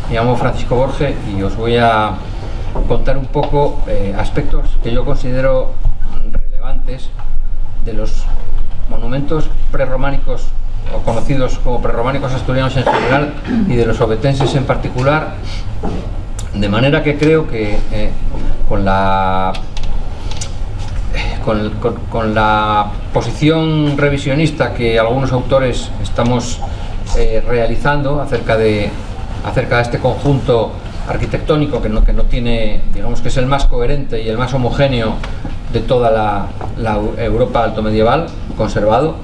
Me llamo Francisco Borge y os voy a contar un poco aspectos que yo considero relevantes de los monumentos prerrománicos o conocidos como prerrománicos asturianos en general y de los obetenses en particular, de manera que creo que con la posición revisionista que algunos autores estamos realizando acerca de este conjunto arquitectónico que no tiene, digamos que es el más coherente y el más homogéneo de toda la Europa altomedieval conservado,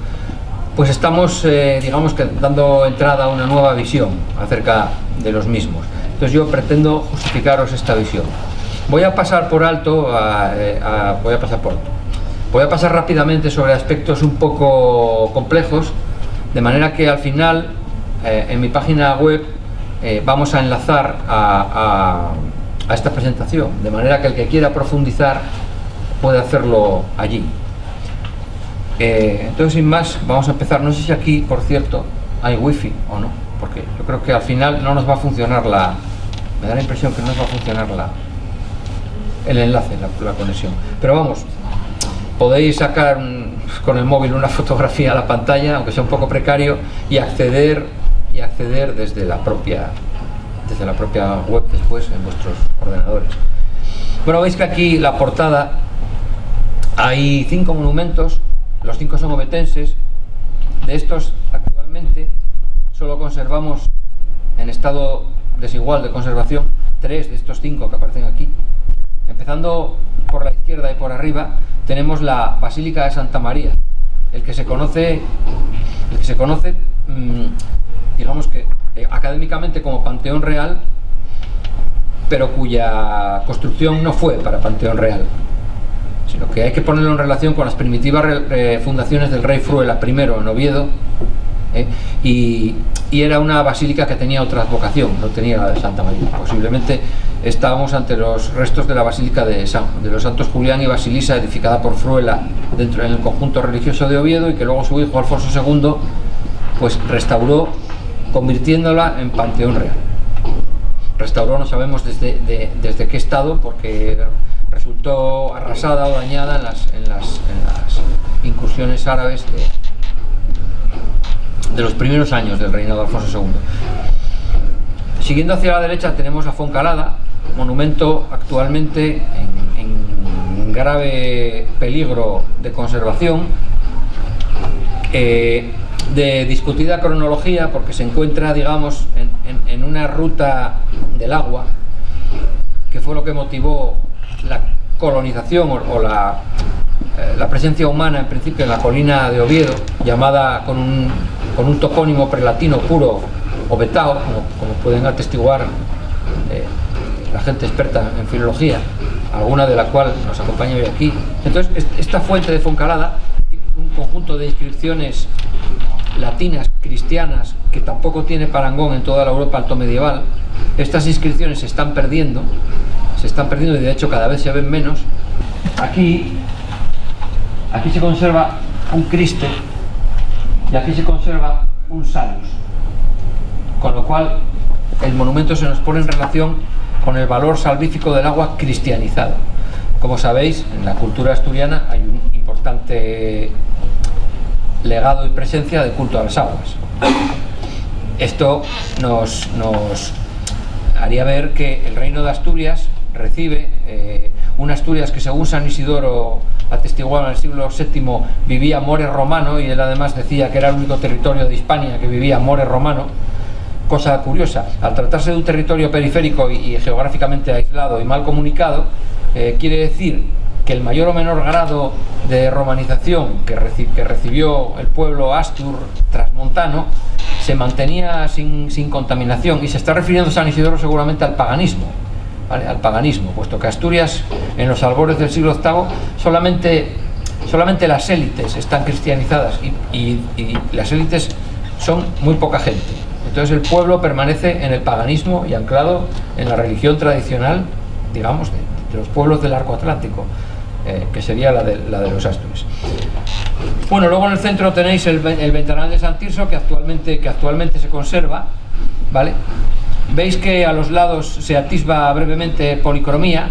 pues estamos digamos que dando entrada a una nueva visión acerca de los mismos. Entonces yo pretendo justificaros esta visión. Voy a pasar rápidamente sobre aspectos un poco complejos, de manera que al final en mi página web vamos a enlazar a esta presentación, de manera que el que quiera profundizar puede hacerlo allí. Entonces, sin más, vamos a empezar. No sé si aquí, por cierto, hay wifi o no, porque yo creo que al final no nos va a funcionar me da la impresión que no nos va a funcionar el enlace, la conexión. Pero vamos, podéis sacar con el móvil una fotografía a la pantalla, aunque sea un poco precario, y acceder desde la propia web después en vuestros ordenadores. Bueno, veis que aquí la portada hay 5 monumentos, los 5 son obetenses. De estos actualmente solo conservamos en estado desigual de conservación 3 de estos 5 que aparecen aquí. Empezando por la izquierda y por arriba tenemos la Basílica de Santa María, el que se conoce digamos que académicamente como Panteón Real, pero cuya construcción no fue para Panteón Real, sino que hay que ponerlo en relación con las primitivas fundaciones del rey Fruela I en Oviedo, y era una basílica que tenía otra vocación, no tenía la de Santa María. Posiblemente estábamos ante los restos de la basílica de los santos Julián y Basilisa, edificada por Fruela en el conjunto religioso de Oviedo, y que luego su hijo Alfonso II pues restauró, convirtiéndola en Panteón Real. Restauró, no sabemos desde qué estado, porque resultó arrasada o dañada en las incursiones árabes de los primeros años del reinado de Alfonso II. Siguiendo hacia la derecha tenemos la Foncalada, monumento actualmente en grave peligro de conservación, de discutida cronología, porque se encuentra, digamos, en una ruta del agua, que fue lo que motivó la colonización o la presencia humana en principio en la colina de Oviedo, llamada con un topónimo prelatino puro Obetao, como pueden atestiguar la gente experta en filología, alguna de la cual nos acompaña hoy aquí. Entonces, esta fuente de Foncalada tiene un conjunto de inscripciones latinas cristianas que tampoco tiene parangón en toda la Europa altomedieval. Estas inscripciones se están perdiendo y de hecho cada vez se ven menos. Aquí se conserva un Criste y aquí se conserva un Salus, con lo cual el monumento se nos pone en relación con el valor salvífico del agua cristianizado. Como sabéis, en la cultura asturiana hay un importante legado y presencia de culto a las aguas. Esto nos haría ver que el reino de Asturias recibe una Asturias que, según San Isidoro atestiguado en el siglo VII, vivía more romano, y él además decía que era el único territorio de Hispania que vivía more romano. Cosa curiosa, al tratarse de un territorio periférico y geográficamente aislado y mal comunicado, quiere decir que el mayor o menor grado de romanización que recibió el pueblo astur transmontano se mantenía sin contaminación, y se está refiriendo San Isidoro seguramente al paganismo, ¿vale? Al paganismo, puesto que Asturias en los albores del siglo VIII solamente las élites están cristianizadas, y las élites son muy poca gente. Entonces el pueblo permanece en el paganismo y anclado en la religión tradicional, digamos, de los pueblos del arco atlántico, que sería la de los Astures. Bueno, luego en el centro tenéis el ventanal de San Tirso, que actualmente se conserva, ¿vale? Veis que a los lados se atisba brevemente policromía.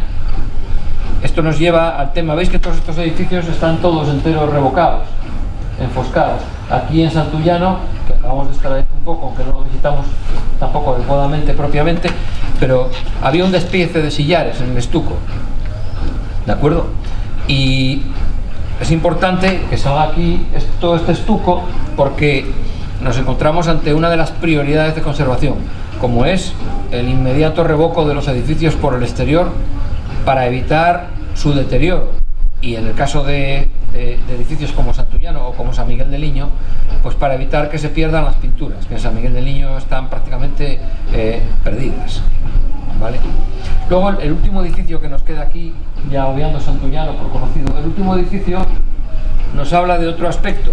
Esto nos lleva al tema, veis que todos estos edificios están todos enteros revocados, enfoscados. Aquí en Santullano, que acabamos de estar ahí un poco, aunque no lo visitamos tampoco adecuadamente propiamente, pero había un despiece de sillares en el estuco, ¿de acuerdo? Y es importante que salga aquí todo este estuco porque nos encontramos ante una de las prioridades de conservación, como es el inmediato revoco de los edificios por el exterior para evitar su deterioro, y en el caso de edificios como Santullano o como San Miguel de Liño, pues para evitar que se pierdan las pinturas, que en San Miguel de Liño están prácticamente perdidas, ¿vale? Luego el último edificio que nos queda aquí, ya obviando Santullano por conocido, el último edificio nos habla de otro aspecto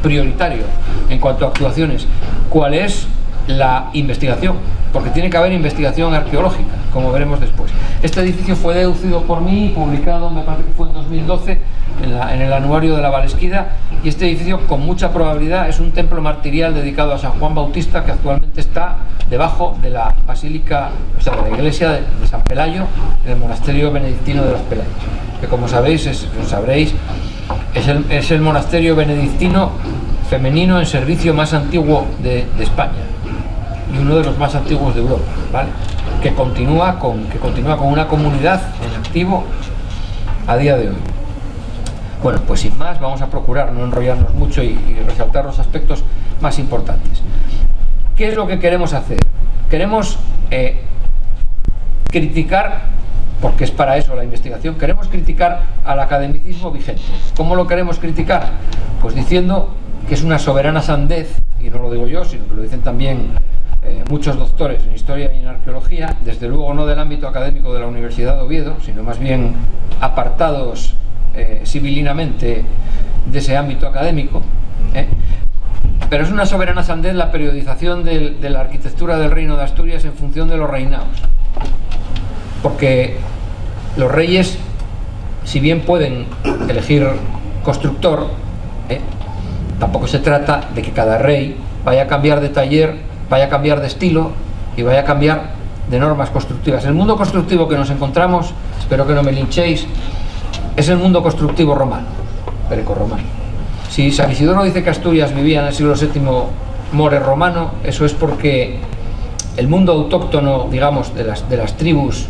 prioritario en cuanto a actuaciones, cuál es la investigación, porque tiene que haber investigación arqueológica, como veremos después. Este edificio fue deducido por mí y publicado, me parece que fue en 2012, en el anuario de la Valesquida, y este edificio con mucha probabilidad es un templo martirial dedicado a San Juan Bautista, que actualmente está debajo de la basílica, o sea, de la iglesia de San Pelayo, en el monasterio benedictino de los Pelayos, que como sabéis, es el monasterio benedictino femenino en servicio más antiguo de España, y uno de los más antiguos de Europa, ¿vale? que continúa con una comunidad en activo a día de hoy. Bueno, pues sin más, vamos a procurar no enrollarnos mucho y resaltar los aspectos más importantes. ¿Qué es lo que queremos hacer? Queremos criticar, porque es para eso la investigación, queremos criticar al academicismo vigente. ¿Cómo lo queremos criticar? Pues diciendo que es una soberana sandez, y no lo digo yo, sino que lo dicen también muchos doctores en historia y en arqueología, desde luego no del ámbito académico de la Universidad de Oviedo, sino más bien apartados sibilinamente de ese ámbito académico, pero es una soberana sandez la periodización de la arquitectura del Reino de Asturias en función de los reinados, porque los reyes, si bien pueden elegir constructor, tampoco se trata de que cada rey vaya a cambiar de taller, vaya a cambiar de estilo y vaya a cambiar de normas constructivas. El mundo constructivo que nos encontramos, espero que no me linchéis, es el mundo constructivo romano, grecorromano. Si San Isidoro dice que Asturias vivía en el siglo VII more romano, eso es porque el mundo autóctono, digamos, de las tribus,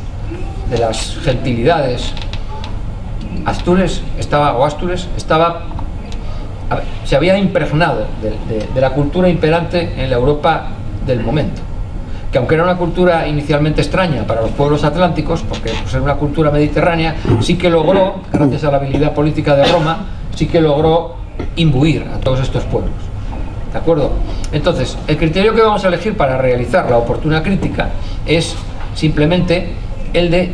de las gentilidades, Astures estaba, se había impregnado de la cultura imperante en la Europa del momento, que aunque era una cultura inicialmente extraña para los pueblos atlánticos, porque por ser una cultura mediterránea, sí que logró, gracias a la habilidad política de Roma, sí que logró imbuir a todos estos pueblos, ¿de acuerdo? Entonces, el criterio que vamos a elegir para realizar la oportuna crítica es simplemente el de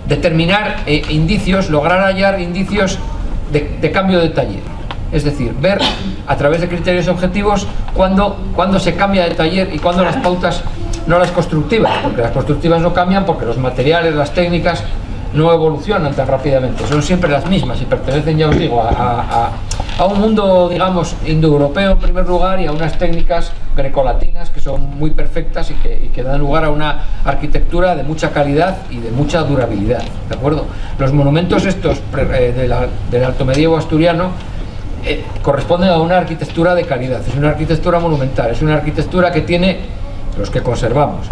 determinar indicios, lograr hallar indicios de cambio de taller. Es decir, ver a través de criterios objetivos cuándo se cambia de taller y cuándo las pautas, no las constructivas, porque las constructivas no cambian porque los materiales, las técnicas no evolucionan tan rápidamente, son siempre las mismas y pertenecen, ya os digo, a un mundo, digamos, indoeuropeo en primer lugar, y a unas técnicas grecolatinas que son muy perfectas y que dan lugar a una arquitectura de mucha calidad y de mucha durabilidad, ¿de acuerdo? Los monumentos estos del alto medievo asturiano corresponden a una arquitectura de calidad, es una arquitectura monumental, es una arquitectura que tiene, los que conservamos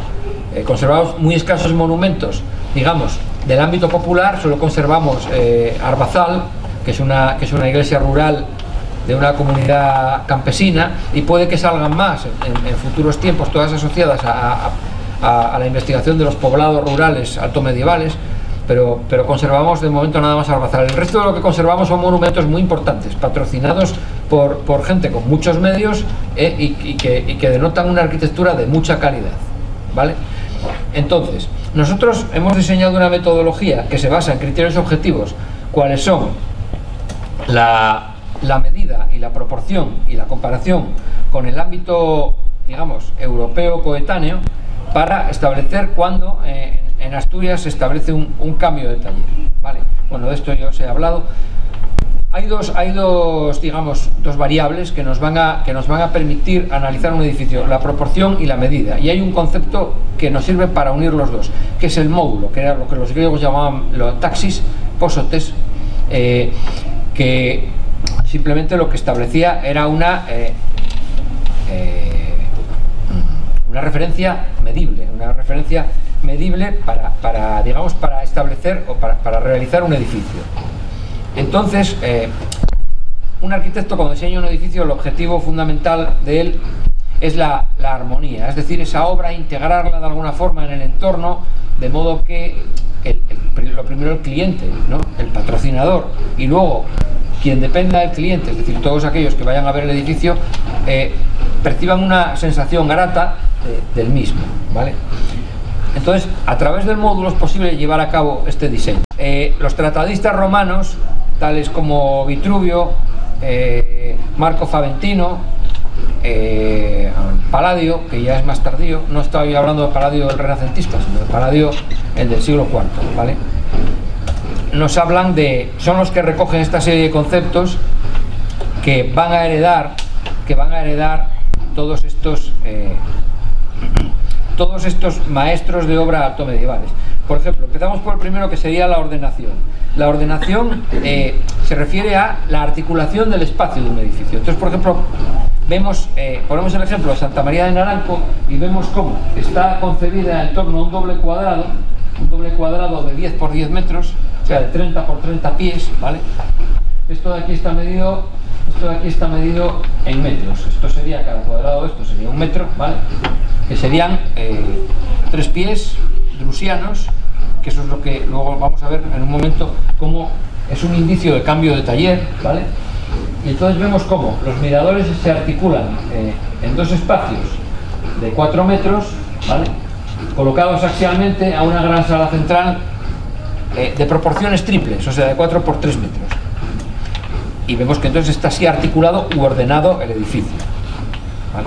muy escasos monumentos, digamos, del ámbito popular. Solo conservamos Arbazal, que es una iglesia rural de una comunidad campesina, y puede que salgan más en futuros tiempos, todas asociadas a la investigación de los poblados rurales altomedievales, pero conservamos de momento nada más Arbazal. El resto de lo que conservamos son monumentos muy importantes, patrocinados por gente con muchos medios y que denotan una arquitectura de mucha calidad, ¿vale? Entonces, nosotros hemos diseñado una metodología que se basa en criterios objetivos, cuáles son la medida y la proporción y la comparación con el ámbito, digamos, europeo coetáneo, para establecer cuándo en Asturias se establece un cambio de taller, ¿vale? Bueno, de esto ya os he hablado. hay dos, digamos, dos variables que nos van a permitir analizar un edificio: la proporción y la medida. Y hay un concepto que nos sirve para unir los dos, que es el módulo, que era lo que los griegos llamaban los taxis, posotes, que simplemente lo que establecía era una referencia medible para digamos, para establecer o para realizar un edificio. Entonces, un arquitecto, cuando diseña un edificio, el objetivo fundamental de él es la armonía, es decir, esa obra, integrarla de alguna forma en el entorno, de modo que lo primero el cliente, ¿no?, el patrocinador, y luego quien dependa del cliente, es decir, todos aquellos que vayan a ver el edificio, perciban una sensación grata del mismo, ¿vale? Entonces, a través del módulo es posible llevar a cabo este diseño. Los tratadistas romanos, tales como Vitruvio, Marco Faventino, Palladio, que ya es más tardío, no estoy hablando de Palladio el renacentista, sino de Palladio el del siglo IV, ¿vale?, nos hablan son los que recogen esta serie de conceptos que van a heredar todos estos maestros de obra altomedievales. Por ejemplo, empezamos por el primero, que sería la ordenación. La ordenación se refiere a la articulación del espacio de un edificio. Entonces, por ejemplo, ponemos el ejemplo de Santa María de Naranco y vemos cómo está concebida en torno a un doble cuadrado de 10 por 10 metros, o sea, de 30 por 30 pies, ¿vale? Esto de aquí está medido en metros. Esto sería, cada cuadrado de esto sería 1 metro, ¿vale?, que serían 3 pies drusianos, que eso es lo que luego vamos a ver en un momento, cómo es un indicio de cambio de taller, ¿vale? Y entonces vemos cómo los miradores se articulan en dos espacios de 4 metros, ¿vale?, colocados axialmente a una gran sala central de proporciones triples, o sea, de 4 por 3 metros. Y vemos que entonces está así articulado u ordenado el edificio, ¿vale?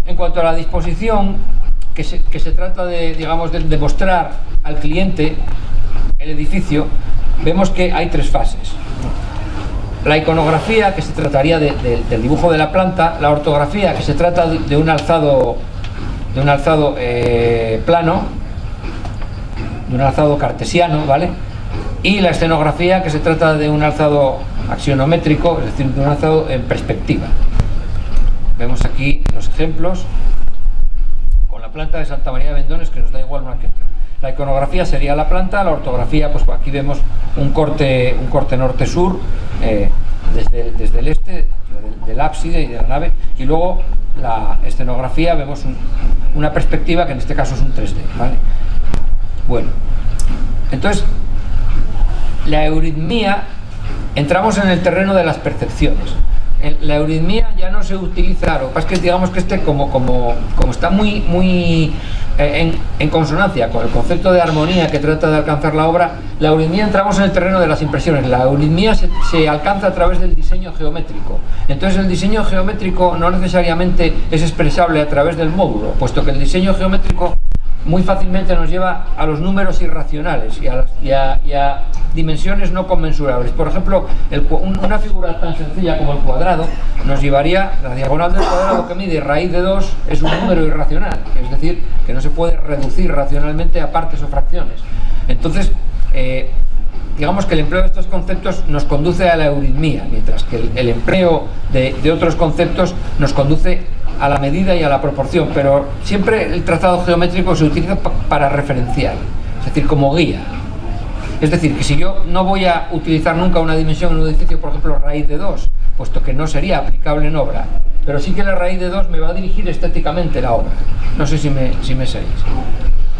En cuanto a la disposición, que se trata de, digamos, de mostrar al cliente el edificio, vemos que hay 3 fases. La iconografía, que se trataría del dibujo de la planta; la ortografía, que se trata de un alzado plano, de un alzado cartesiano, ¿vale?, y la escenografía, que se trata de un alzado axionométrico, es decir, de un alzado en perspectiva. Vemos aquí los ejemplos con la planta de Santa María de Vendones, que nos da igual una que otra. La iconografía sería la planta; la ortografía, pues aquí vemos un corte norte-sur, desde el este, del ábside y de la nave, y luego la escenografía vemos una perspectiva, que en este caso es un 3D, ¿vale? Bueno, entonces, la euritmía, entramos en el terreno de las percepciones. La euritmía ya no se utiliza, lo que pasa es que, digamos, que como está muy en consonancia con el concepto de armonía que trata de alcanzar la obra, la euritmía, entramos en el terreno de las impresiones. La euritmía se alcanza a través del diseño geométrico. Entonces, el diseño geométrico no necesariamente es expresable a través del módulo, puesto que el diseño geométrico muy fácilmente nos lleva a los números irracionales y a dimensiones no conmensurables. Por ejemplo, una figura tan sencilla como el cuadrado nos llevaría, la diagonal del cuadrado, que mide raíz de 2, es un número irracional, es decir, que no se puede reducir racionalmente a partes o fracciones. Entonces, digamos que el empleo de estos conceptos nos conduce a la euritmía, mientras que el empleo de otros conceptos nos conduce a la medida y a la proporción, pero siempre el trazado geométrico se utiliza para referenciar, es decir, como guía. Es decir, que si yo no voy a utilizar nunca una dimensión en un edificio, por ejemplo, raíz de 2, puesto que no sería aplicable en obra, pero sí que la raíz de 2 me va a dirigir estéticamente la obra. No sé si me seguís.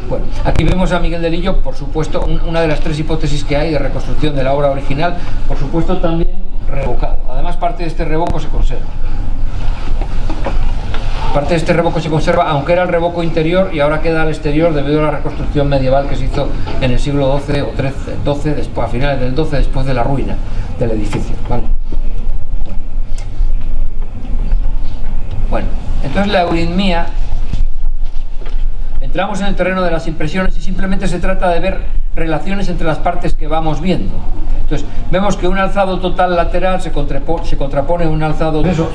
Bueno, aquí vemos a Miguel de Lillo, por supuesto, una de las 3 hipótesis que hay de reconstrucción de la obra original, por supuesto también revocado. Además, parte de este revoco se conserva. Parte de este revoco se conserva, aunque era el revoco interior y ahora queda al exterior debido a la reconstrucción medieval que se hizo en el siglo XII o XIII, después, a finales del XII, después de la ruina del edificio, ¿vale? Bueno, entonces la euritmía, entramos en el terreno de las impresiones y simplemente se trata de ver relaciones entre las partes que vamos viendo. Entonces, vemos que un alzado total lateral se contrapone a un alzado... Eso,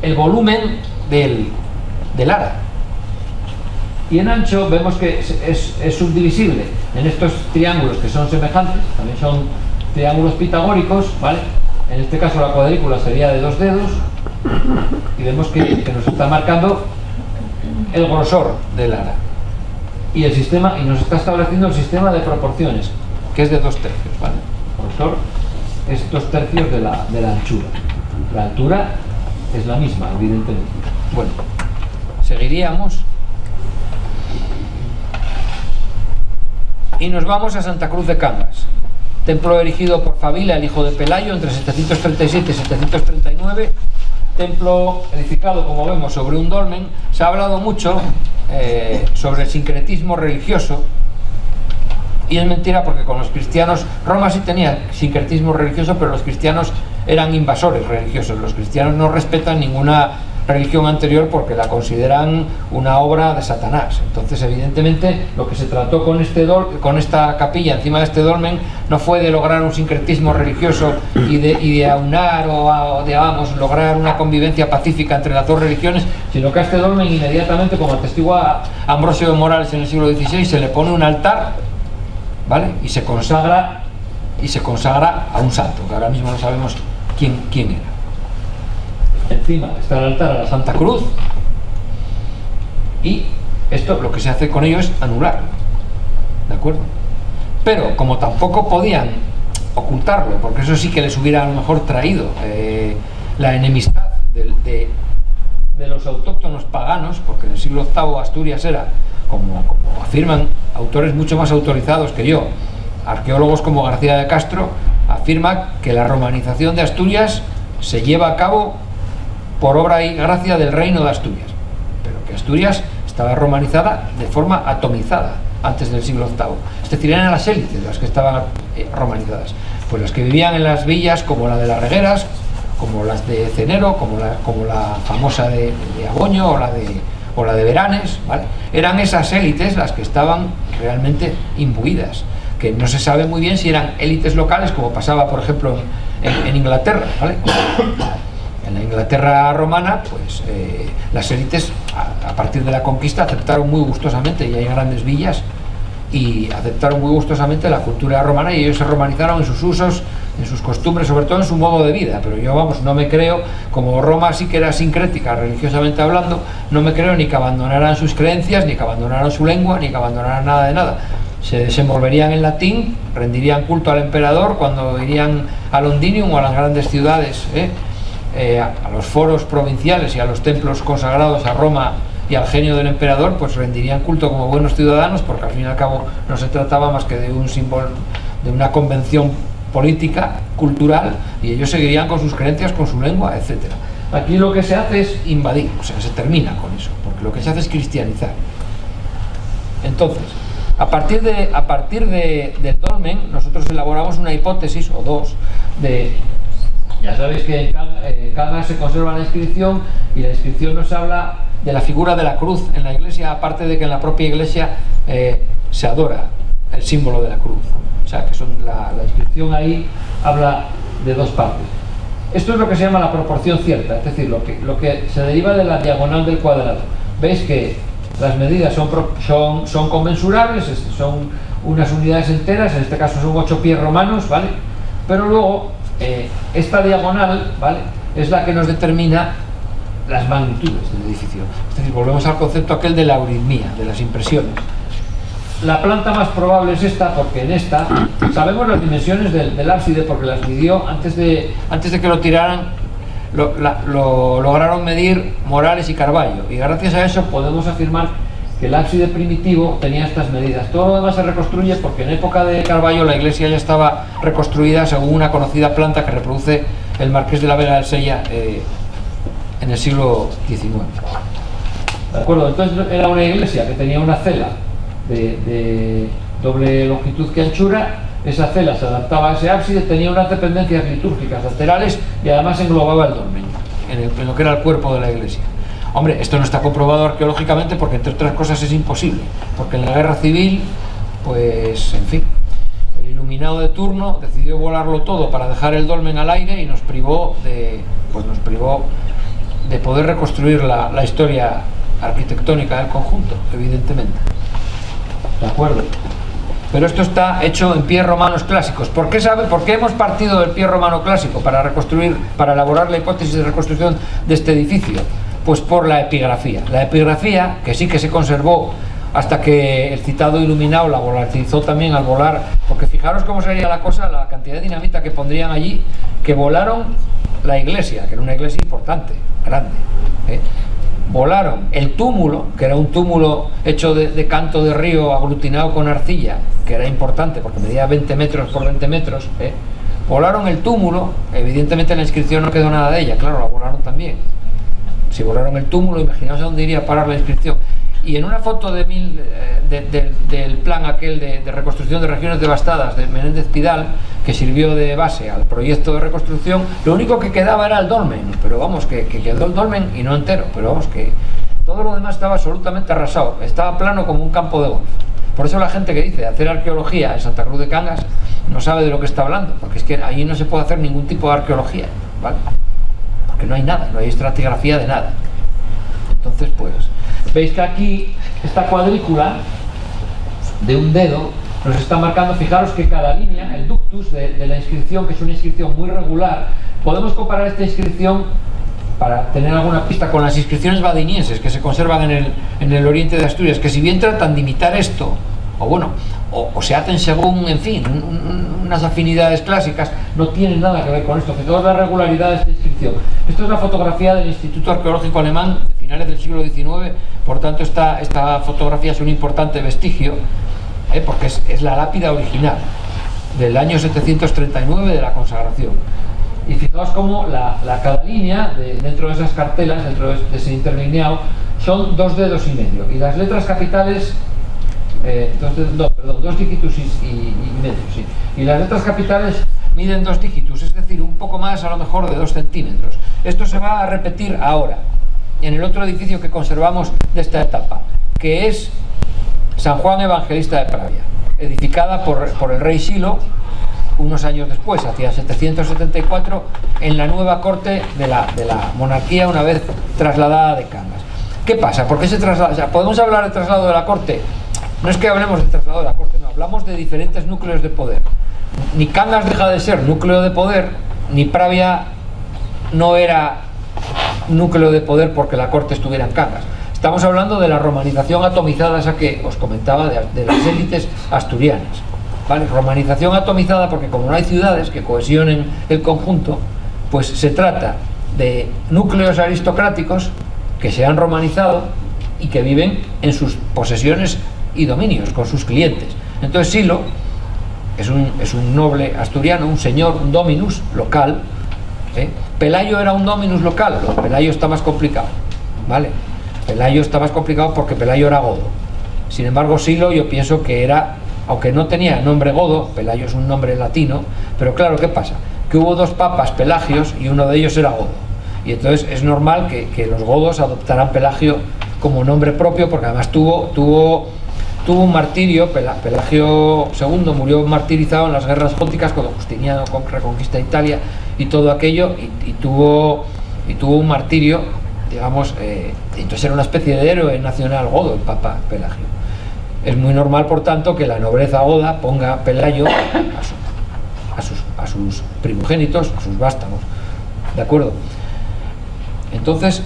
el volumen del ara. Y en ancho vemos que es subdivisible en estos triángulos que son semejantes, también son triángulos pitagóricos, ¿vale? En este caso la cuadrícula sería de 2 dedos y vemos que nos está marcando el grosor del ara y el sistema, y nos está estableciendo el sistema de proporciones, que es de 2 tercios, ¿vale? El grosor es 2 tercios de la anchura. La altura es la misma, evidentemente. Bueno, seguiríamos y nos vamos a Santa Cruz de Cangas, templo erigido por Favila, el hijo de Pelayo, entre 737 y 739, templo edificado, como vemos, sobre un dolmen. Se ha hablado mucho sobre el sincretismo religioso, y es mentira, porque con los cristianos, Roma sí tenía sincretismo religioso, pero los cristianos eran invasores religiosos. Los cristianos no respetan ninguna religión anterior porque la consideran una obra de Satanás. Entonces, evidentemente, lo que se trató con esta capilla encima de este dolmen no fue de lograr un sincretismo religioso y de aunar o digamos, lograr una convivencia pacífica entre las dos religiones, sino que a este dolmen inmediatamente, como atestigua Ambrosio de Morales en el siglo XVI, se le pone un altar, ¿vale? Y se consagra a un santo, que ahora mismo no sabemos quién era. Encima está el altar a la Santa Cruz, y esto, lo que se hace con ello es anularlo, ¿de acuerdo? Pero como tampoco podían ocultarlo, porque eso sí que les hubiera a lo mejor traído la enemistad de los autóctonos paganos, porque en el siglo VIII Asturias era, como afirman autores mucho más autorizados que yo, arqueólogos como García de Castro, afirma que la romanización de Asturias se lleva a cabo por obra y gracia del reino de Asturias, pero que Asturias estaba romanizada de forma atomizada antes del siglo VIII, es decir, eran las élites las que estaban romanizadas, pues las que vivían en las villas, como la de las Regueras, como las de Cenero, como la famosa de Aboño o la de Beranes, ¿vale? Eran esas élites las que estaban realmente imbuidas, que no se sabe muy bien si eran élites locales, como pasaba por ejemplo en Inglaterra, ¿vale? En la Inglaterra romana, pues las élites a partir de la conquista aceptaron muy gustosamente, y hay grandes villas, y aceptaron muy gustosamente la cultura romana, y ellos se romanizaron en sus usos, en sus costumbres, sobre todo en su modo de vida. Pero yo, vamos, no me creo, como Roma sí que era sincrética religiosamente hablando, no me creo ni que abandonaran sus creencias, ni que abandonaran su lengua, ni que abandonaran nada de nada. Se desenvolverían en latín, rendirían culto al emperador cuando irían a Londinium o a las grandes ciudades, a los foros provinciales y a los templos consagrados a Roma y al genio del emperador, pues rendirían culto como buenos ciudadanos, porque al fin y al cabo no se trataba más que de un símbolo, de una convención política, cultural, y ellos seguirían con sus creencias, con su lengua, etcétera. Aquí lo que se hace es invadir, o sea, se termina con eso, porque lo que se hace es cristianizar. Entonces, a partir del dolmen, nosotros elaboramos una hipótesis, o dos, ya sabéis que en Cangas se conserva la inscripción, y la inscripción nos habla de la figura de la cruz en la iglesia, aparte de que en la propia iglesia se adora el símbolo de la cruz. O sea, que la inscripción ahí habla de dos partes. Esto es lo que se llama la proporción cierta, es decir, lo que se deriva de la diagonal del cuadrado. Veis que las medidas son conmensurables, son unas unidades enteras, en este caso son 8 pies romanos, ¿vale? Pero luego esta diagonal, ¿vale?, es la que nos determina las magnitudes del edificio. Es decir, volvemos al concepto aquel de la euritmía, de las impresiones. La planta más probable es esta, porque en esta sabemos las dimensiones del ábside, porque las midió antes de que lo tiraran. Lo lograron medir Morales y Carballo, y gracias a eso podemos afirmar que el ábside primitivo tenía estas medidas. Todo lo demás se reconstruye porque en época de Carballo la iglesia ya estaba reconstruida según una conocida planta que reproduce el Marqués de la Vega del Sella en el siglo XIX. ¿De acuerdo? Entonces era una iglesia que tenía una cela de doble longitud que anchura. Esa cela se adaptaba a ese ábside, tenía unas dependencias litúrgicas laterales y además englobaba el dolmen en lo que era el cuerpo de la iglesia. Hombre, esto no está comprobado arqueológicamente porque, entre otras cosas, es imposible, porque en la guerra civil, pues, en fin, el iluminado de turno decidió volarlo todo para dejar el dolmen al aire y nos privó de poder reconstruir la historia arquitectónica del conjunto, evidentemente. ¿De acuerdo? Pero esto está hecho en pies romanos clásicos. ¿Por qué hemos partido del pie romano clásico para elaborar la hipótesis de reconstrucción de este edificio? Pues por la epigrafía. La epigrafía, que sí que se conservó hasta que el citado iluminado la volatilizó también al volar, porque fijaros cómo sería la cosa, la cantidad de dinamita que pondrían allí, que volaron la iglesia, que era una iglesia importante, grande, volaron el túmulo, que era un túmulo hecho de canto de río aglutinado con arcilla, que era importante porque medía 20 metros por 20 metros, volaron el túmulo. Evidentemente en la inscripción no quedó nada de ella, claro, la volaron también. Si volaron el túmulo, imaginaos a dónde iría a parar la inscripción. Y en una foto del plan aquel de reconstrucción de regiones devastadas de Menéndez Pidal, que sirvió de base al proyecto de reconstrucción, lo único que quedaba era el dolmen, pero vamos, que quedó el dolmen y no entero, pero vamos, que todo lo demás estaba absolutamente arrasado, estaba plano como un campo de golf. Por eso la gente que dice hacer arqueología en Santa Cruz de Cangas no sabe de lo que está hablando, porque es que allí no se puede hacer ningún tipo de arqueología, ¿vale? Porque no hay nada, no hay estratigrafía de nada. Entonces, pues, veis que aquí esta cuadrícula de un dedo nos está marcando, fijaros que cada línea, el ductus de la inscripción, que es una inscripción muy regular, podemos comparar esta inscripción, para tener alguna pista, con las inscripciones badinienses que se conservan en el oriente de Asturias, que si bien tratan de imitar esto, o se hacen según, en fin, unas afinidades clásicas, no tienen nada que ver con esto. Fijaos la regularidad de esta inscripción. Esto es la fotografía del Instituto Arqueológico Alemán de finales del siglo XIX, por tanto esta fotografía es un importante vestigio, porque es la lápida original del año 739 de la consagración. Y fijaos cómo cada línea dentro de esas cartelas, dentro de ese interlineado, son 2 dedos y medio, y las letras capitales 2 dígitos y medio, sí. Y las letras capitales miden 2 dígitos, es decir, un poco más, a lo mejor, de 2 centímetros. Esto se va a repetir ahora en el otro edificio que conservamos de esta etapa, que es San Juan Evangelista de Pravia, edificada por el rey Silo unos años después, hacia 774, en la nueva corte de la monarquía, una vez trasladada de Cangas. ¿Qué pasa? ¿Por qué se traslada? O sea, ¿podemos hablar de traslado de la corte? No es que hablemos de traslado de la corte, no, hablamos de diferentes núcleos de poder. Ni Cangas deja de ser núcleo de poder, ni Pravia no era núcleo de poder porque la corte estuviera en Cangas. Estamos hablando de la romanización atomizada, esa que os comentaba, de las élites asturianas, ¿vale? Romanización atomizada porque, como no hay ciudades que cohesionen el conjunto, pues se trata de núcleos aristocráticos que se han romanizado y que viven en sus posesiones y dominios, con sus clientes. Entonces Silo es un noble asturiano, un señor, un dominus local, Pelayo era un dominus local, Pelayo está más complicado, ¿vale? Pelayo está más complicado porque Pelayo era godo. Sin embargo, Silo, yo pienso que era, aunque no tenía nombre godo, Pelayo es un nombre latino, pero claro, ¿qué pasa? Que hubo 2 papas Pelagios y uno de ellos era godo, y entonces es normal que los godos adoptaran Pelagio como nombre propio, porque además tuvo un martirio. Pelagio II murió martirizado en las guerras góticas cuando Justiniano reconquista Italia y todo aquello, y tuvo un martirio, digamos, entonces era una especie de héroe nacional godo el Papa Pelagio. Es muy normal, por tanto, que la nobleza goda ponga Pelayo a sus primogénitos, a sus vástagos, ¿de acuerdo? Entonces,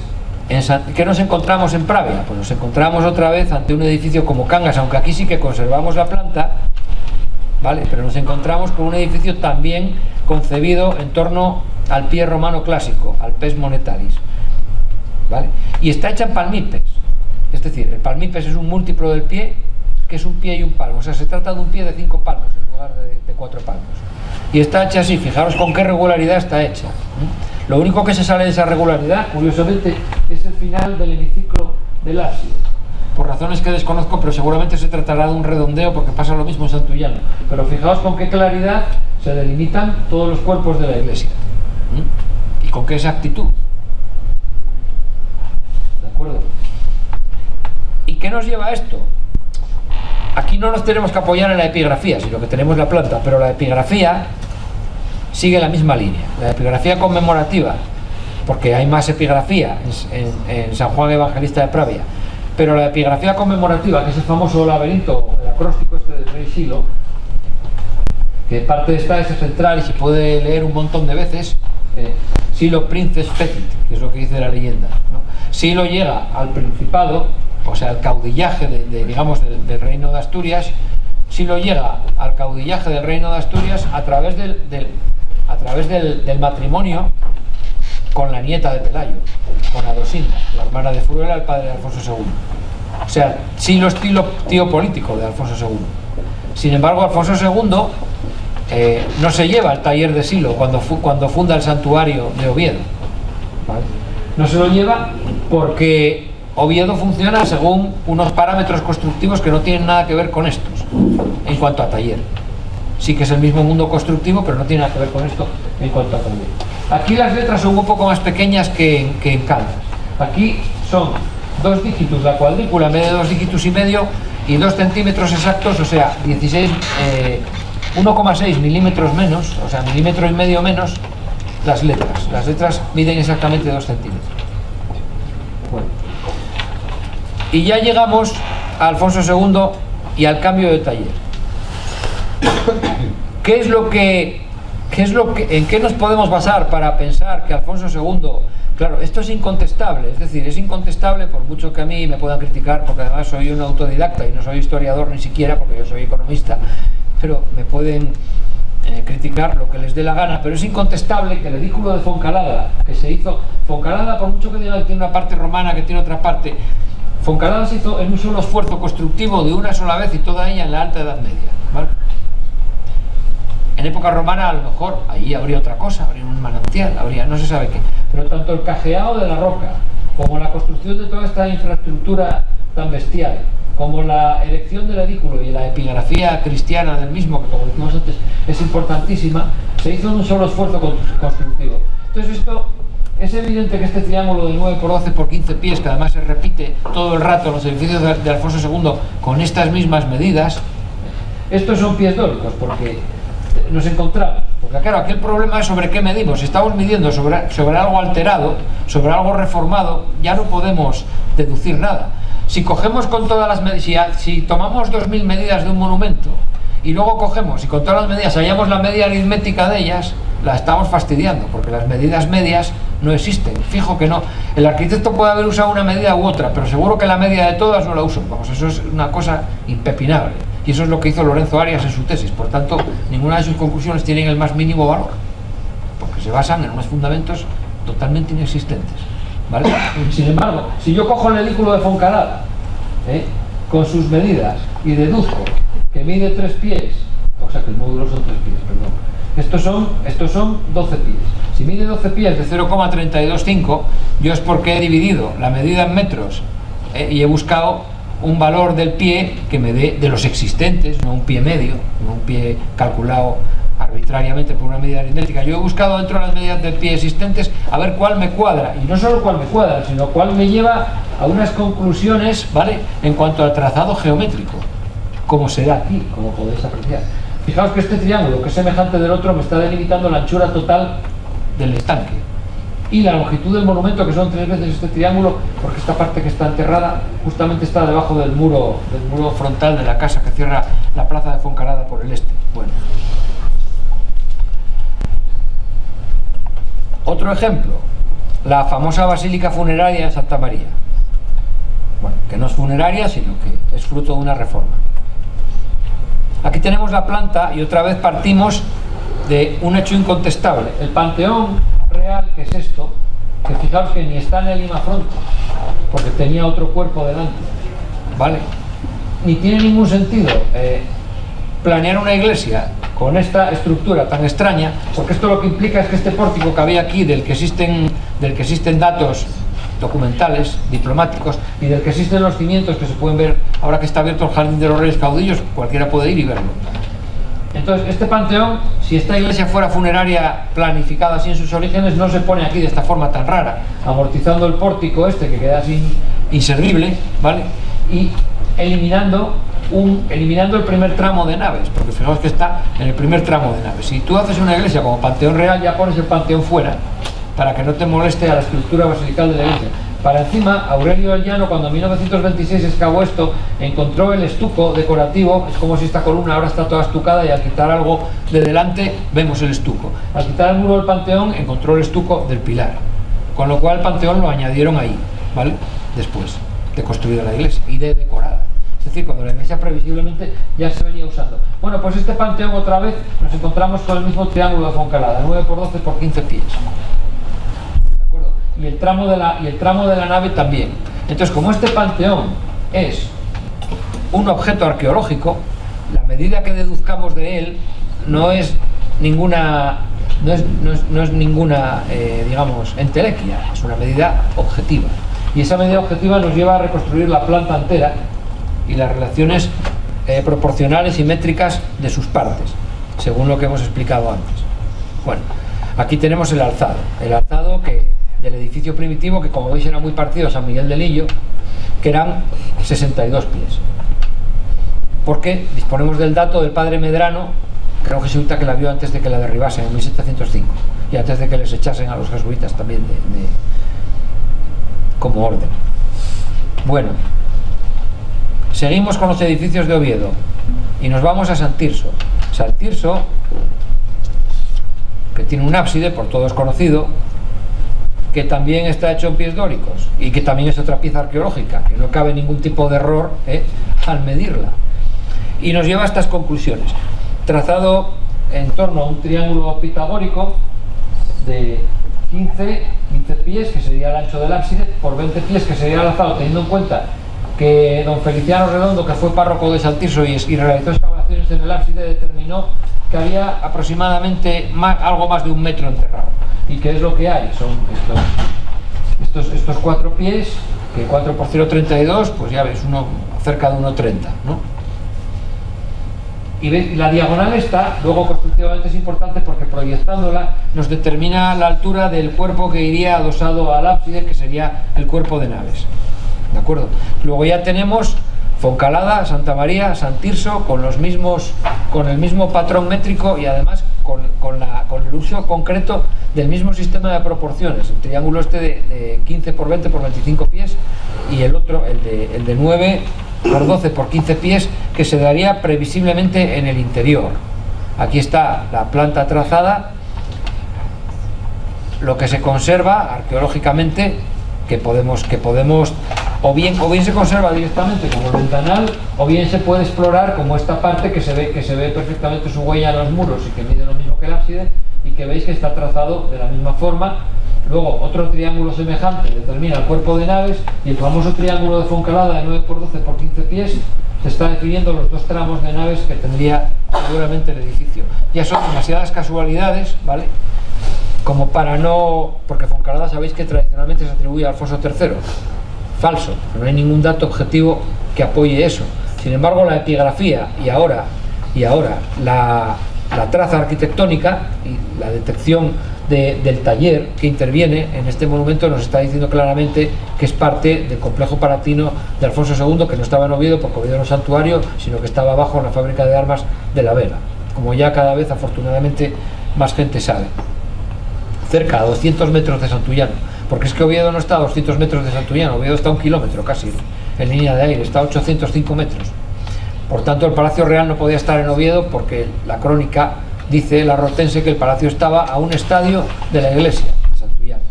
¿qué nos encontramos en Pravia? Pues nos encontramos otra vez ante un edificio como Cangas, aunque aquí sí que conservamos la planta, ¿vale? Pero nos encontramos con un edificio también concebido en torno al pie romano clásico, al pes monetalis, ¿vale? Y está hecha en palmipes, es decir, el palmipes es un múltiplo del pie, que es un pie y un palmo, o sea, se trata de un pie de 5 palmos en lugar de 4 palmos. Y está hecha así, fijaros con qué regularidad está hecha. Lo único que se sale de esa regularidad, curiosamente, es el final del hemiciclo del ábside, por razones que desconozco, pero seguramente se tratará de un redondeo, porque pasa lo mismo en Santullano. Pero fijaos con qué claridad se delimitan todos los cuerpos de la iglesia, y con qué exactitud. acuerdo? ¿Y qué nos lleva a esto? Aquí no nos tenemos que apoyar en la epigrafía, sino que tenemos la planta, pero la epigrafía sigue la misma línea. La epigrafía conmemorativa, porque hay más epigrafía en San Juan Evangelista de Pravia, pero la epigrafía conmemorativa, que es el famoso laberinto, el acróstico este del rey Silo, que parte de esta es central y se puede leer un montón de veces, Silo Princes Fecit, que es lo que dice la leyenda, ¿no? Silo llega al principado, o sea, al caudillaje digamos, del reino de Asturias. Silo llega al caudillaje del reino de Asturias a través del matrimonio con la nieta de Pelayo, con Adosinda, la hermana de Furuela, el padre de Alfonso II. O sea, Silo es tío político de Alfonso II. Sin embargo, Alfonso II no se lleva el taller de Silo cuando funda el santuario de Oviedo, ¿vale? No se lo lleva porque Oviedo funciona según unos parámetros constructivos que no tienen nada que ver con estos en cuanto a taller. Sí que es el mismo mundo constructivo, pero no tiene nada que ver con esto en cuanto a taller. Aquí las letras son un poco más pequeñas que en Caldas. Aquí son 2 dígitos, la cuadrícula mide 2 dígitos y medio y 2 centímetros exactos, o sea, 1,6 milímetros menos, o sea, milímetro y medio menos las letras. Las letras miden exactamente 2 centímetros. Bueno. Y ya llegamos a Alfonso II y al cambio de taller. ¿En qué nos podemos basar para pensar que Alfonso II... Claro, esto es incontestable, es decir, es incontestable por mucho que a mí me puedan criticar, porque además soy un autodidacta y no soy historiador ni siquiera, porque yo soy economista, pero me pueden criticar lo que les dé la gana, pero es incontestable que el edículo de Foncalada, que se hizo... Foncalada, por mucho que diga que tiene una parte romana, que tiene otra parte... Foncalada se hizo en un solo esfuerzo constructivo de una sola vez y toda ella en la Alta Edad Media, ¿vale? En época romana a lo mejor allí habría otra cosa, habría un manantial, habría no se sabe qué, pero tanto el cajeado de la roca como la construcción de toda esta infraestructura tan bestial, como la erección del edículo y la epigrafía cristiana del mismo, que como decimos antes es importantísima, se hizo en un solo esfuerzo constructivo. Entonces esto... Es evidente que este triángulo de 9 por 12 por 15 pies, que además se repite todo el rato en los edificios de Alfonso II con estas mismas medidas, estos son pies dóricos, porque nos encontramos. Porque claro, aquí el problema es sobre qué medimos. Si estamos midiendo sobre algo alterado, sobre algo reformado, ya no podemos deducir nada. Si cogemos con todas las medidas, si tomamos 2000 medidas de un monumento y luego cogemos y con todas las medidas hallamos la media aritmética de ellas, la estamos fastidiando, porque las medidas medias no existen, fijo que no. El arquitecto puede haber usado una medida u otra, pero seguro que la media de todas no la usó. Vamos, eso es una cosa impepinable, y eso es lo que hizo Lorenzo Arias en su tesis. Por tanto, ninguna de sus conclusiones tienen el más mínimo valor, porque se basan en unos fundamentos totalmente inexistentes, ¿vale? Sin embargo, si yo cojo el edículo de Foncalada con sus medidas y deduzco que mide 3 pies, o sea que el módulo son 3 pies, perdón. Estos son 12 pies. Si mide 12 pies de 0,325, yo es porque he dividido la medida en metros y he buscado un valor del pie que me dé de los existentes, no un pie medio, no un pie calculado arbitrariamente por una medida aritmética. Yo he buscado dentro de las medidas del pie existentes a ver cuál me cuadra, y no solo cuál me cuadra, sino cuál me lleva a unas conclusiones, ¿vale?, en cuanto al trazado geométrico, como será aquí, como podéis apreciar. Fijaos que este triángulo, que es semejante del otro, me está delimitando la anchura total del estanque y la longitud del monumento, que son 3 veces este triángulo, porque esta parte que está enterrada justamente está debajo del muro frontal de la casa que cierra la plaza de Foncalada por el este. Bueno, otro ejemplo, la famosa basílica funeraria de Santa María. Bueno, que no es funeraria, sino que es fruto de una reforma. Aquí tenemos la planta y otra vez partimos de un hecho incontestable. El panteón real, que es esto, que fijaos que ni está en el imafronte, porque tenía otro cuerpo delante, ¿vale? Ni tiene ningún sentido planear una iglesia con esta estructura tan extraña, porque esto lo que implica es que este pórtico que había aquí, del que existen datos documentales, diplomáticos, y del que existen los cimientos que se pueden ver ahora que está abierto el Jardín de los Reyes Caudillos, cualquiera puede ir y verlo. Entonces, este panteón, si esta iglesia fuera funeraria planificada así en sus orígenes, no se pone aquí de esta forma tan rara, amortizando el pórtico este que queda inservible, ¿vale? Y eliminando el primer tramo de naves, porque fijaos que está en el primer tramo de naves. Si tú haces una iglesia como Panteón Real, ya pones el panteón fuera, para que no te moleste a la estructura basilical de la iglesia. Para encima, Aurelio el Llano, cuando en 1926 excavó esto, encontró el estuco decorativo. Es como si esta columna ahora está toda estucada y al quitar algo de delante vemos el estuco. Al quitar el muro del panteón encontró el estuco del pilar, con lo cual el panteón lo añadieron ahí, ¿vale? Después de construida la iglesia y de decorada. Es decir, cuando la iglesia previsiblemente ya se venía usando. Bueno, pues este panteón otra vez nos encontramos con el mismo triángulo de Foncalada, 9 por 12 por 15 pies. Y el tramo de la nave también. Entonces, como este panteón es un objeto arqueológico, la medida que deduzcamos de él no es ninguna digamos, entelequia, es una medida objetiva. Y esa medida objetiva nos lleva a reconstruir la planta entera y las relaciones proporcionales y métricas de sus partes, según lo que hemos explicado antes. Bueno, aquí tenemos el alzado del edificio primitivo, que como veis era muy parecido a San Miguel de Lillo, que eran 62 pies. Porque disponemos del dato del padre Medrano, creo que jesuita, que la vio antes de que la derribasen en 1705 y antes de que les echasen a los jesuitas también como orden. Bueno, seguimos con los edificios de Oviedo y nos vamos a San Tirso. San Tirso, que tiene un ábside, por todos conocido, que también está hecho en pies dóricos y que también es otra pieza arqueológica, que no cabe ningún tipo de error al medirla. Y nos lleva a estas conclusiones. Trazado en torno a un triángulo pitagórico de 15 pies, que sería el ancho del ábside, por 20 pies, que sería el alzado, teniendo en cuenta que don Feliciano Redondo, que fue párroco de San Tirso y realizó excavaciones en el ábside, determinó que había aproximadamente algo más de 1 metro enterrado. ¿Y qué es lo que hay? Son estos 4 pies, que 4 por 0,32, pues ya ves, cerca de 1,30, ¿no? Y la diagonal está, luego constructivamente es importante porque proyectándola nos determina la altura del cuerpo que iría adosado al ábside, que sería el cuerpo de naves. ¿De acuerdo? Luego ya tenemos Foncalada, Santa María, San Tirso, con el mismo patrón métrico y además con el uso concreto del mismo sistema de proporciones. El triángulo este de 15 por 20 por 25 pies y el otro, el de 9 por 12 por 15 pies, que se daría previsiblemente en el interior. Aquí está la planta trazada, lo que se conserva arqueológicamente, que podemos o bien se conserva directamente como el ventanal, o bien se puede explorar como esta parte que se ve perfectamente su huella en los muros y que mide lo mismo que el ábside, y que veis que está trazado de la misma forma. Luego otro triángulo semejante determina el cuerpo de naves, y el famoso triángulo de Foncalada de 9 por 12 por 15 pies se está definiendo los 2 tramos de naves que tendría seguramente el edificio. Ya son demasiadas casualidades, ¿vale?, como para no... porque Foncalada sabéis que tradicionalmente se atribuye a Alfonso III. Falso, no hay ningún dato objetivo que apoye eso. Sin embargo, la epigrafía y ahora la traza arquitectónica y la detección del taller que interviene en este monumento nos está diciendo claramente que es parte del complejo palatino de Alfonso II, que no estaba en Oviedo porque Oviedo no es santuario, sino que estaba abajo en la fábrica de armas de La Vega, como ya cada vez afortunadamente más gente sabe. Cerca a 200 metros de Santullano, porque es que Oviedo no está a 200 metros de Santullano, Oviedo está a 1 kilómetro casi en línea de aire, está a 805 metros. Por tanto, el Palacio Real no podía estar en Oviedo porque la crónica dice, la rotense, que el palacio estaba a un estadio de la iglesia de Santullano.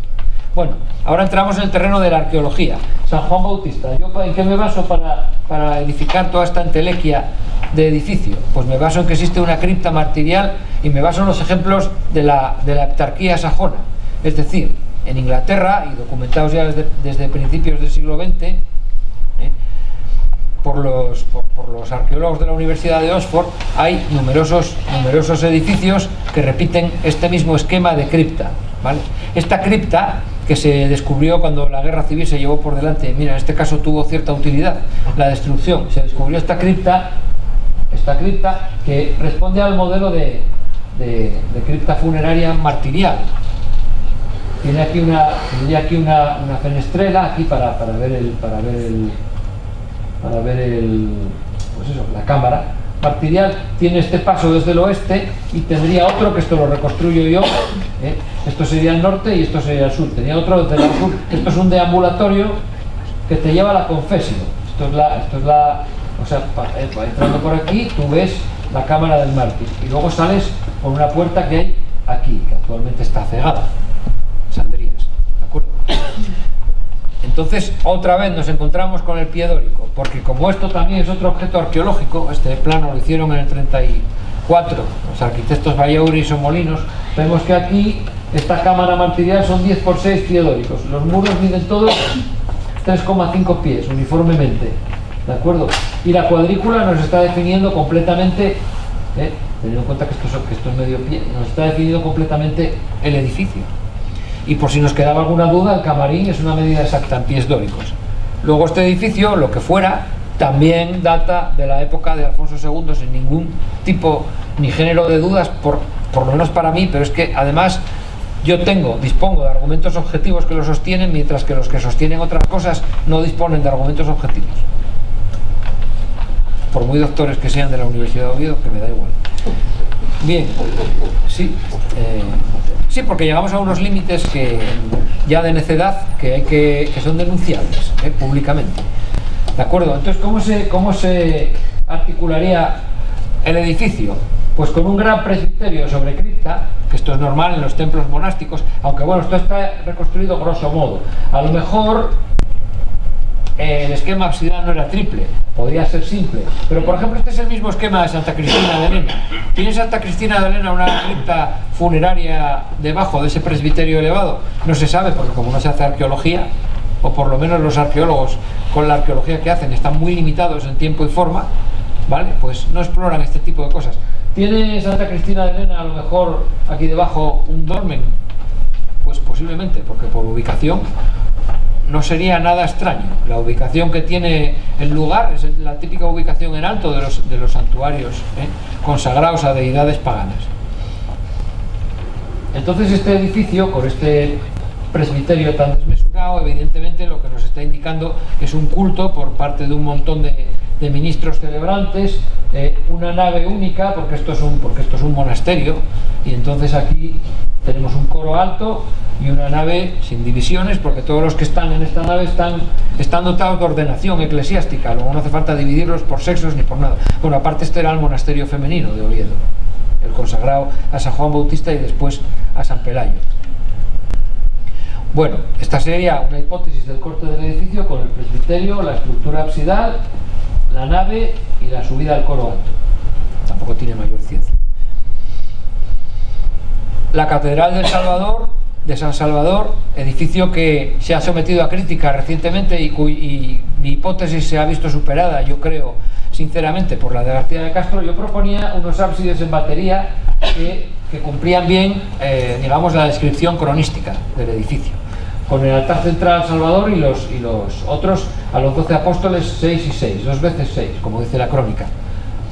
Bueno, ahora entramos en el terreno de la arqueología. San Juan Bautista, ¿yo en qué me baso para edificar toda esta entelequia de edificio? Pues me baso en que existe una cripta martirial y me baso en los ejemplos de la heptarquía sajona. Es decir, en Inglaterra, y documentados ya desde principios del siglo XX, por los arqueólogos de la Universidad de Oxford, hay numerosos edificios que repiten este mismo esquema de cripta, ¿vale? Esta cripta, que se descubrió cuando la guerra civil se llevó por delante, mira, en este caso tuvo cierta utilidad, la destrucción, se descubrió esta cripta que responde al modelo de cripta funeraria martirial. tendría aquí una fenestrela aquí para ver pues eso, la cámara. Partiría, tiene este paso desde el oeste y tendría otro, que esto lo reconstruyo yo, esto sería el norte y esto sería el sur, tenía otro desde el sur. Esto es un deambulatorio que te lleva a la Confesio. O sea, entrando por aquí tú ves la cámara del mártir y luego sales por una puerta que hay aquí, que actualmente está cegada, Sandrías, ¿de acuerdo? Entonces otra vez nos encontramos con el pie dórico, porque como esto también es otro objeto arqueológico, este plano lo hicieron en el 34 los arquitectos Ballauri y Somolinos, vemos que aquí esta cámara martirial son 10 por 6 pie dóricos, los muros miden todos 3,5 pies uniformemente, ¿de acuerdo? Y la cuadrícula nos está definiendo completamente, teniendo en cuenta que esto es medio pie, nos está definiendo completamente el edificio. Y por si nos quedaba alguna duda, el camarín es una medida exacta en pies dóricos. Luego este edificio, lo que fuera, también data de la época de Alfonso II sin ningún tipo ni género de dudas, por lo menos para mí, pero es que además yo dispongo de argumentos objetivos que lo sostienen, mientras que los que sostienen otras cosas no disponen de argumentos objetivos. Por muy doctores que sean de la Universidad de Oviedo, que me da igual. Bien, sí, porque llegamos a unos límites que ya de necedad que son denunciables públicamente. ¿De acuerdo? Entonces, ¿cómo se articularía el edificio? Pues con un gran presbiterio sobre cripta, que esto es normal en los templos monásticos, aunque bueno, esto está reconstruido grosso modo. A lo mejor el esquema absidal no era triple, podría ser simple, pero por ejemplo este es el mismo esquema de Santa Cristina de Elena. Tiene Santa Cristina de Elena una cripta funeraria debajo de ese presbiterio elevado, no se sabe, porque como no se hace arqueología, o por lo menos los arqueólogos con la arqueología que hacen están muy limitados en tiempo y forma, ¿vale? Pues no exploran este tipo de cosas. ¿Tiene Santa Cristina de Elena a lo mejor aquí debajo un dolmen? Pues posiblemente, porque por ubicación no sería nada extraño. La ubicación que tiene el lugar es la típica ubicación en alto de los santuarios consagrados a deidades paganas. Entonces este edificio, con este presbiterio tan desmesurado, evidentemente lo que nos está indicando es un culto por parte de un montón de ministros celebrantes, una nave única, porque esto es un monasterio, y entonces aquí tenemos un coro alto y una nave sin divisiones, porque todos los que están en esta nave están dotados de ordenación eclesiástica, luego no hace falta dividirlos por sexos ni por nada. Bueno, aparte este era el monasterio femenino de Oviedo, el consagrado a San Juan Bautista y después a San Pelayo. Bueno, esta sería una hipótesis del corte del edificio con el presbiterio, la estructura absidal, la nave y la subida al coro alto. Tampoco tiene mayor ciencia. La Catedral de San Salvador, edificio que se ha sometido a crítica recientemente y mi hipótesis se ha visto superada, yo creo, sinceramente, por la de García de Castro. Yo proponía unos ábsides en batería que cumplían bien, digamos, la descripción cronística del edificio, con el altar central al Salvador y los otros a los 12 apóstoles 6 y 6, 2 veces 6, como dice la crónica.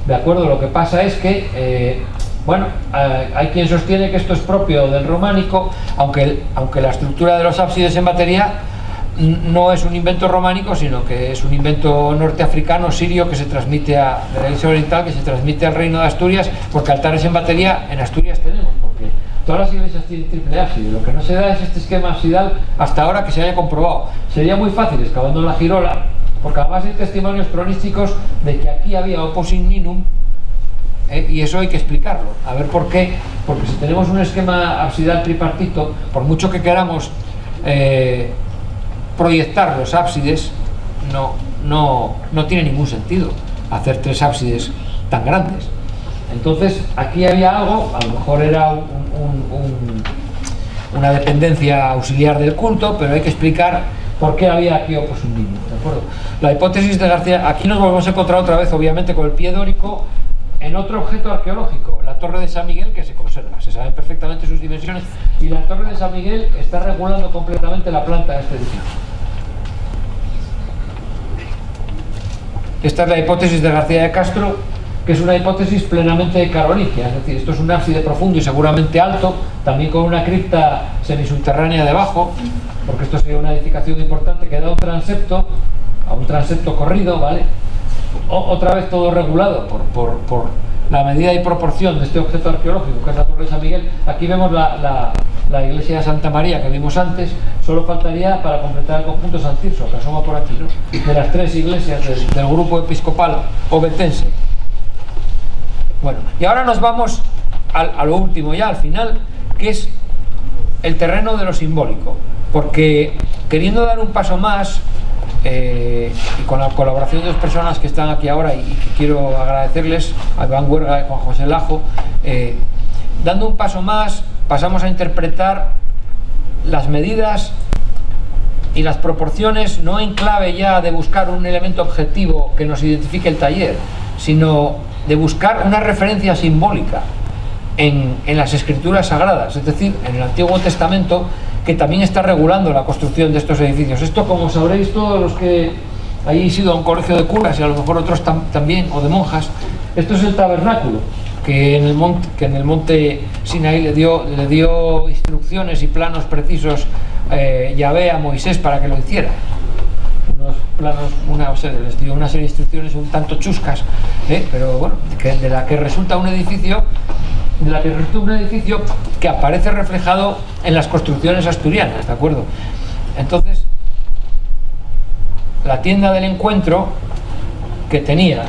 De acuerdo, lo que pasa es que bueno, hay quien sostiene que esto es propio del románico, aunque la estructura de los ábsides en batería no es un invento románico, sino que es un invento norteafricano, sirio, que se transmite de la Iglesia Oriental, que se transmite al Reino de Asturias, porque altares en batería en Asturias tenemos, porque todas las iglesias tienen triple ábside. Lo que no se da es este esquema absidal hasta ahora que se haya comprobado. Sería muy fácil excavando en la girola, porque además hay testimonios cronísticos de que aquí había opus igninum, y eso hay que explicarlo, a ver por qué. Porque si tenemos un esquema absidal tripartito, por mucho que queramos proyectar los ábsides, no tiene ningún sentido hacer 3 ábsides tan grandes. Entonces aquí había algo, a lo mejor era una dependencia auxiliar del culto, pero hay que explicar por qué había aquí opus igninum, ¿de acuerdo? La hipótesis de García, aquí nos volvemos a encontrar otra vez, obviamente, con el pie dórico en otro objeto arqueológico, la Torre de San Miguel, que se conserva, se saben perfectamente sus dimensiones, y la Torre de San Miguel está regulando completamente la planta de este edificio. Esta es la hipótesis de García de Castro, que es una hipótesis plenamente carolingia, es decir, esto es un ábside profundo y seguramente alto, también con una cripta semisubterránea debajo, porque esto sería una edificación importante que da un transepto, a un transepto corrido, ¿vale? Otra vez todo regulado por la medida y proporción de este objeto arqueológico que es la Torre de San Miguel. Aquí vemos la iglesia de Santa María que vimos antes. Solo faltaría para completar el conjunto San Tirso, que asoma por aquí, ¿no? De las tres iglesias del grupo episcopal ovetense. Bueno, y ahora nos vamos a lo último ya, al final, que es el terreno de lo simbólico, porque queriendo dar un paso más, y con la colaboración de dos personas que están aquí ahora y que quiero agradecerles, a Iván Huerga y Juan José Lajo, dando un paso más pasamos a interpretar las medidas y las proporciones no en clave ya de buscar un elemento objetivo que nos identifique el taller, sino de buscar una referencia simbólica en las escrituras sagradas, es decir, en el Antiguo Testamento, que también está regulando la construcción de estos edificios. Esto, como sabréis todos los que hayáis ido a un colegio de curas y a lo mejor otros también, o de monjas, esto es el tabernáculo que en el monte Sinaí le dio instrucciones y planos precisos Yahvé a Moisés para que lo hiciera. Unos planos, les dio una serie de instrucciones un tanto chuscas, pero bueno, de la que resulta un edificio que aparece reflejado en las construcciones asturianas, ¿de acuerdo? Entonces, la tienda del encuentro, que tenía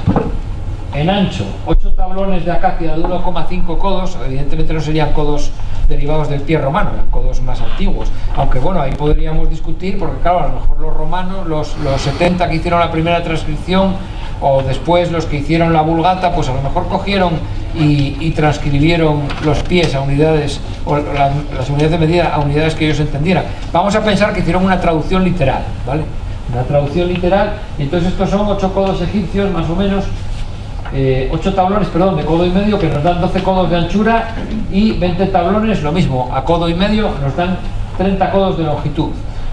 en ancho 8 tablones de acacia de 1,5 codos, evidentemente no serían codos derivados del pie romano, eran codos más antiguos, aunque bueno, ahí podríamos discutir, porque claro, a lo mejor los romanos, los 70 que hicieron la primera transcripción, o después los que hicieron la Vulgata, pues a lo mejor cogieron y transcribieron los pies a unidades, o las unidades de medida a unidades que ellos entendieran. Vamos a pensar que hicieron una traducción literal, ¿vale? Una traducción literal, y entonces estos son 8 codos egipcios más o menos, 8 tablones, perdón, de codo y medio, que nos dan 12 codos de anchura, y 20 tablones, lo mismo, a codo y medio, nos dan 30 codos de longitud.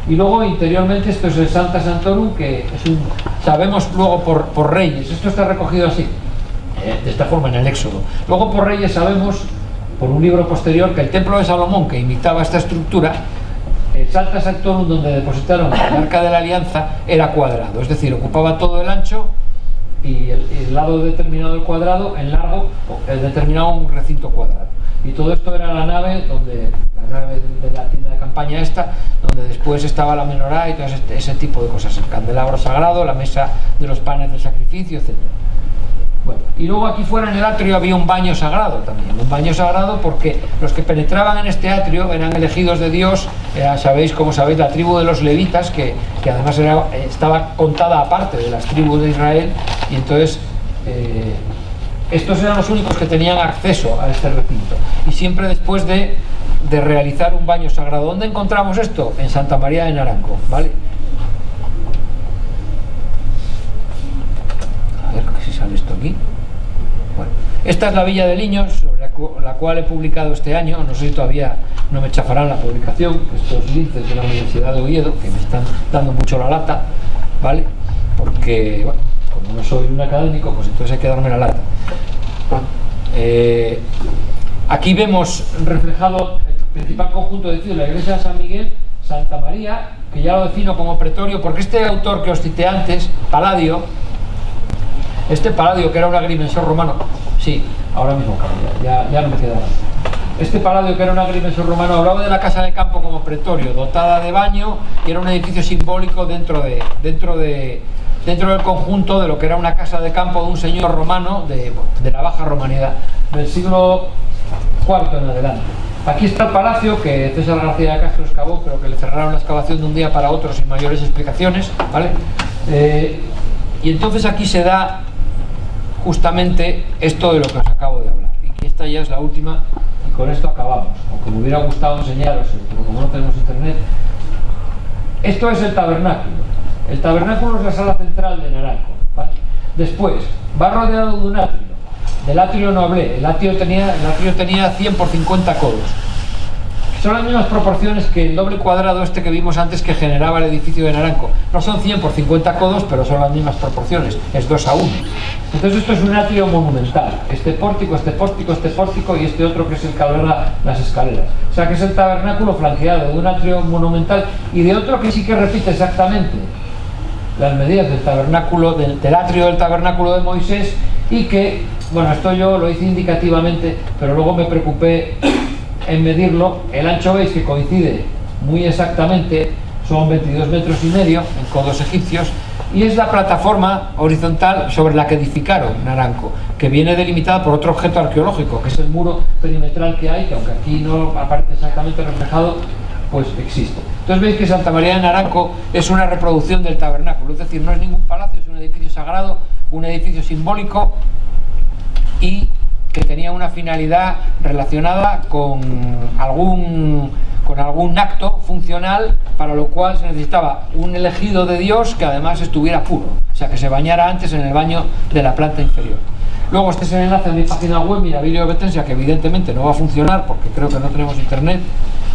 Y luego interiormente esto es el Sancta Sanctorum, que es sabemos luego por Reyes, esto está recogido así, de esta forma en el Éxodo. Luego por Reyes sabemos, por un libro posterior, que el templo de Salomón, que imitaba esta estructura, el Sancta Sanctorum donde depositaron el Arca de la Alianza, era cuadrado, es decir, ocupaba todo el ancho y el lado determinado del cuadrado, en largo, determinado un recinto cuadrado. Y todo esto era la nave de la tienda de campaña esta, donde después estaba la menorá y todo ese tipo de cosas, el candelabro sagrado, la mesa de los panes del sacrificio, etc. Bueno, y luego aquí fuera en el atrio había un baño sagrado también, un baño sagrado porque los que penetraban en este atrio eran elegidos de Dios, sabéis, como sabéis, la tribu de los levitas, que además estaba contada aparte de las tribus de Israel, y entonces estos eran los únicos que tenían acceso a este recinto, y siempre después de realizar un baño sagrado. ¿Dónde encontramos esto? En Santa María de Naranco, ¿vale? A ver si sale esto aquí. Bueno, esta es la Villa de Liños, sobre la cual he publicado este año. No sé si todavía no me chafarán la publicación, estos linces de la Universidad de Oviedo, que me están dando mucho la lata, ¿vale? Porque, bueno, como no soy un académico, pues entonces hay que darme la lata. Aquí vemos reflejado el principal conjunto de edificios, la iglesia de San Miguel, Santa María, que ya lo defino como pretorio, porque este autor que os cité antes, Palladio, que era un agrimensor romano, sí, ahora mismo cambia, ya no me queda nada. Este Palladio, que era un agrimensor romano, hablaba de la casa de campo como pretorio, dotada de baño, y era un edificio simbólico dentro del conjunto de lo que era una casa de campo de un señor romano de la Baja Romanidad, del siglo IV en adelante. Aquí está el palacio que César García de Castro excavó, pero que le cerraron la excavación de un día para otro sin mayores explicaciones, ¿vale? Y entonces aquí se da justamente esto de lo que os acabo de hablar, y que esta ya es la última, y con esto acabamos, aunque me hubiera gustado enseñaros, pero como no tenemos internet. Esto es el tabernáculo. El tabernáculo es la sala central de Naranco, ¿vale? Después va rodeado de un atrio. Del atrio no hablé, el atrio tenía 100 por 50 codos, Son las mismas proporciones que el doble cuadrado este que vimos antes que generaba el edificio de Naranco. No son 100 por 50 codos, pero son las mismas proporciones, es 2:1. Entonces esto es un atrio monumental, este pórtico y este otro que es el que alberga las escaleras. O sea que es el tabernáculo flanqueado de un atrio monumental y de otro que sí que repite exactamente las medidas del tabernáculo, del atrio del tabernáculo de Moisés, y que, bueno, esto yo lo hice indicativamente, pero luego me preocupé en medirlo. El ancho veis que coincide muy exactamente, son 22,5 metros en codos egipcios, y es la plataforma horizontal sobre la que edificaron Naranco, que viene delimitada por otro objeto arqueológico, que es el muro perimetral que hay, que aunque aquí no aparece exactamente reflejado, pues existe. Entonces veis que Santa María de Naranco es una reproducción del tabernáculo, es decir, no es ningún palacio, es un edificio sagrado, un edificio simbólico, y que tenía una finalidad relacionada con algún acto funcional, para lo cual se necesitaba un elegido de Dios que además estuviera puro, o sea, que se bañara antes en el baño de la planta inferior. Luego este es el enlace a mi página web, Mirabilio de Betensia, que evidentemente no va a funcionar porque creo que no tenemos internet,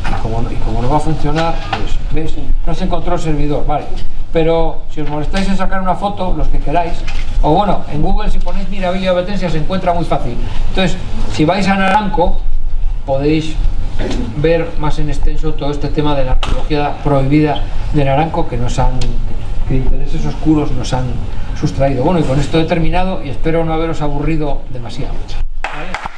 y como no va a funcionar, pues ¿ves? No se encontró el servidor, vale. Pero si os molestáis en sacar una foto, los que queráis, o bueno, en Google si ponéis Mirabilio de Betensia se encuentra muy fácil. Entonces, si vais a Naranco, podéis ver más en extenso todo este tema de la arqueología prohibida de Naranco que intereses oscuros nos han sustraído. Bueno, y con esto he terminado y espero no haberos aburrido demasiado. ¿Vale?